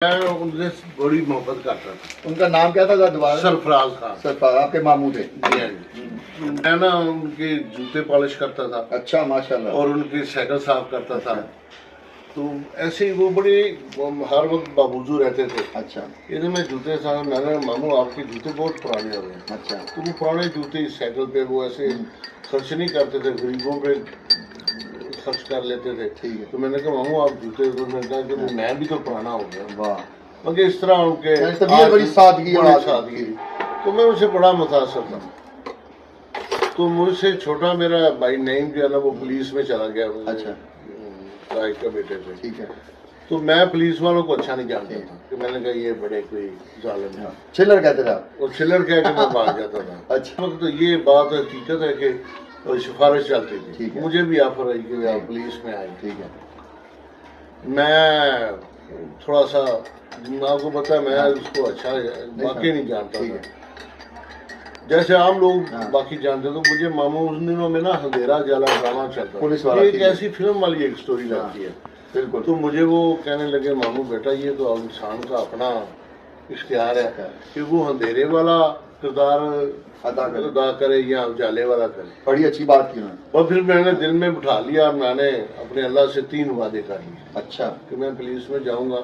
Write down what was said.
मैं उनसे बड़ी मोहब्बत करता था। उनका नाम क्या था दोबारा? सरफराज खान। सरफराज आपके मामू थे? जी हाँ जी। मैं ना उनके जूते पॉलिश करता था। अच्छा माशाल्लाह। और उनकी साइकिल साफ करता था। अच्छा। तो ऐसे ही वो बड़े हर वक्त बावजू रहते थे। अच्छा। इधर मैं जूते साफ, मैंने मामू आपके जूते बहुत पुराने हो गए। अच्छा। तो वो पुराने जूते इस साइकिल पे वो ऐसे खर्च नहीं करते थे, गरीबों पे खर्च कर लेते थे। ठीक है। तो मैंने कहा मामू आप जूते, तो मैंने कहा कि मैं भी तो पुराना हो गया। वाह। मगर इस तरह उनके तबीयत बड़ी सादगी सादगी, तो मैं उनसे बड़ा मुतासर था। तो मुझसे छोटा मेरा भाई नईम जो है ना वो पुलिस में चला गया। अच्छा। ताज का बेटे थे। ठीक है। तो मैं पुलिस वालों को अच्छा नहीं जानता था कि मैंने कहा ये बड़े कोई जालिम है। चिल्लर कहते थे आप? और चिल्लर कह के मैं भाग जाता था। अच्छा। तो ये बात हकीकत है कि सिफारिश चलती थी। ठीक है। मुझे भी ऑफर आई कि आप पुलिस में आए। ठीक है। मैं थोड़ा सा, आपको पता है मैं उसको अच्छा वाकई नहीं जानता था, जैसे आम लोग बाकी जानते। तो मुझे मामू उन दिनों में ना अंधेरा जाला ड्रामा चलता, पुलिस वाला एक ऐसी फिल्म वाली एक स्टोरी लगती है। बिल्कुल। तो मुझे वो कहने लगे मामू बेटा ये तो इंसान का अपना इख्तियार है कि वो अंधेरे वाला किरदार अदा करे या उजाले वाला करे। बड़ी अच्छी बात की उन्होंने। और फिर मैंने दिल में बिठा लिया, मैंने अपने अल्लाह से 3 वादे कर लिए। अच्छा। कि मैं पुलिस में जाऊंगा,